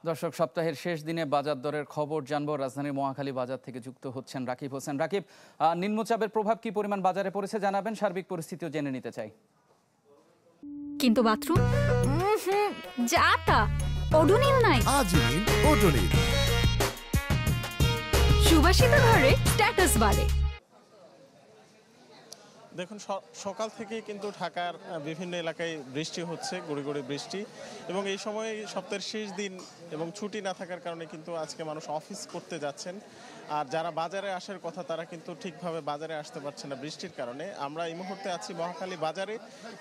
দর্শক, সপ্তাহের শেষ দিনে বাজার দরের খবর জানবো। রাজধানীর মহাখালী বাজার থেকে যুক্ত হচ্ছেন রাকিব হোসেন। রাকিব, নিম্নচাপের প্রভাব কি পরিমাণ বাজারে পড়েছে জানাবেন, সার্বিক পরিস্থিতিও জেনে নিতে চাই। কিন্তু বাথরুম যা তা ওডোনিল নাই। আজই ওডোনিল। সুবাসিত ঘরে স্ট্যাটাস বাড়ে। দেখুন, সকাল থেকেই কিন্তু ঢাকার বিভিন্ন এলাকায় বৃষ্টি হচ্ছে, গুঁড়ি গুঁড়ি বৃষ্টি, এবং এই সময় সপ্তাহের শেষ দিন এবং ছুটি না থাকার কারণে কিন্তু আজকে মানুষ অফিস করতে যাচ্ছেন। আর যারা বাজারে আসার কথা তারা কিন্তু ঠিকভাবে বাজারে আসতে পারছে না বৃষ্টির কারণে। আমরা এই মুহূর্তে আছি মহাখালী বাজারে।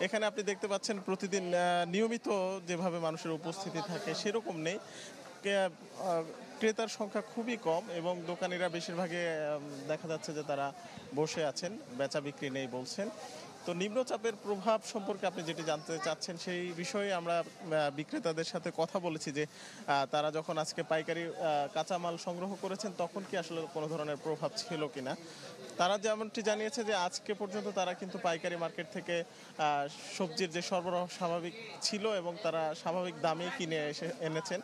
এখানে আপনি দেখতে পাচ্ছেন প্রতিদিন নিয়মিত যেভাবে মানুষের উপস্থিতি থাকে সেরকম নেই। ক্রেতার সংখ্যা খুবই কম এবং দোকানিরা বেশিরভাগই দেখা যাচ্ছে যে তারা বসে আছেন, বেচা বিক্রি নেই বলছেন। তো নিম্নচাপের প্রভাব সম্পর্কে আপনি যেটি জানতে চাচ্ছেন সেই বিষয়ে আমরা বিক্রেতাদের সাথে কথা বলেছি যে তারা যখন আজকে পাইকারি কাঁচামাল সংগ্রহ করেছেন তখন কি আসলে কোনো ধরনের প্রভাব ছিল কিনা। তারা যেমনটি জানিয়েছে যে আজকে পর্যন্ত তারা কিন্তু পাইকারি মার্কেট থেকে সবজির যে সরবরাহ স্বাভাবিক ছিল এবং তারা স্বাভাবিক দামে কিনে এনেছেন।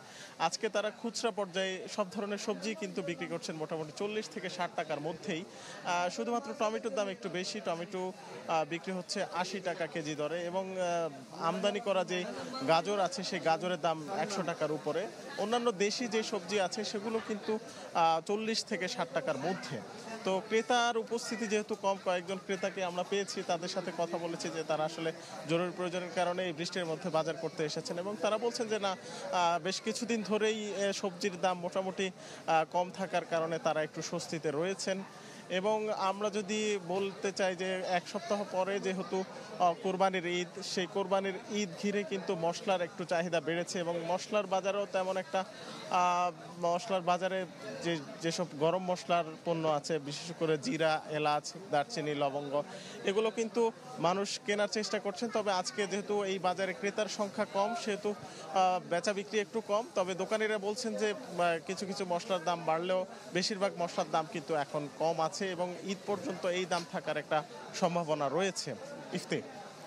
আজকে তারা খুচরা পর্যায়ে সব ধরনের সবজি কিন্তু বিক্রি করছেন মোটামুটি 40 থেকে 60 টাকার মধ্যেই। শুধুমাত্র টমেটোর দাম একটু বেশি, টমেটো বিক্রি হচ্ছে 80 টাকা কেজি দরে, এবং আমদানি করা যে গাজর আছে সেই গাজরের দাম 100 টাকার উপরে। অন্যান্য দেশি যে সবজি আছে সেগুলো কিন্তু 40 থেকে 60 টাকার মধ্যে। তো ক্রেতার উপস্থিতি যেহেতু কম, কয়েকজন ক্রেতাকে আমরা পেয়েছি, তাদের সাথে কথা বলেছি যে তারা আসলে জরুরি প্রয়োজনের কারণে এই বৃষ্টির মধ্যে বাজার করতে এসেছেন, এবং তারা বলছেন যে না, বেশ কিছুদিন ধরেই সবজির দাম মোটামুটি কম থাকার কারণে তারা একটু স্বস্তিতে রয়েছেন। এবং আমরা যদি বলতে চাই যে এক সপ্তাহ পরে যেহেতু কোরবানির ঈদ, সেই কোরবানির ঈদ ঘিরে কিন্তু মশলার একটু চাহিদা বেড়েছে, এবং মশলার বাজারেও তেমন একটা মশলার বাজারে যেসব গরম মশলার পণ্য আছে, বিশেষ করে জিরা, এলাচ, দারচিনি, লবঙ্গ, এগুলো কিন্তু মানুষ কেনার চেষ্টা করছেন। তবে আজকে যেহেতু এই বাজারে ক্রেতার সংখ্যা কম সেহেতু বেচা বিক্রি একটু কম। তবে দোকানিরা বলছেন যে কিছু কিছু মশলার দাম বাড়লেও বেশিরভাগ মশলার দাম কিন্তু এখন কম আছে এবং ঈদ পর্যন্ত এই দাম থাকার একটা সম্ভাবনা রয়েছে। ইফতে।